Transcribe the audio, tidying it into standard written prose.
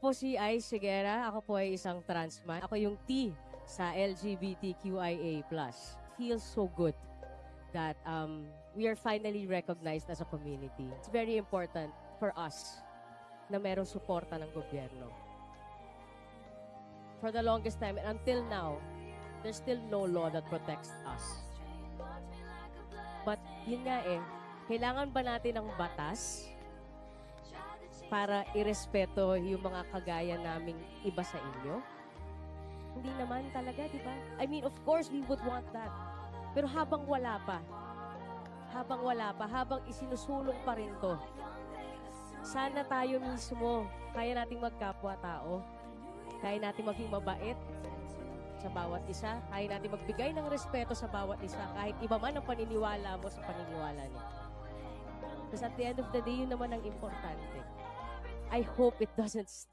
po si Ice Segura. Ako po ay isang trans man. Ako yung T sa LGBTQIA+. Feels so good that we are finally recognized as a community. It's very important for us na merong suporta ng gobyerno. For the longest time, and until now, there's still no law that protects us. But yun nga kailangan ba natin ng batas para irespeto yung mga kagaya naming iba sa inyo? Hindi naman talaga, di ba? I mean, of course, we would want that. Pero habang wala pa, habang isinusulong pa rin to, sana tayo mismo, kaya nating magkapwa-tao, kaya nating maging mabait sa bawat isa, kaya natin magbigay ng respeto sa bawat isa, kahit iba man ang paniniwala mo sa paniniwala niya. Because at the end of the day, yun naman ang importante. I hope it doesn't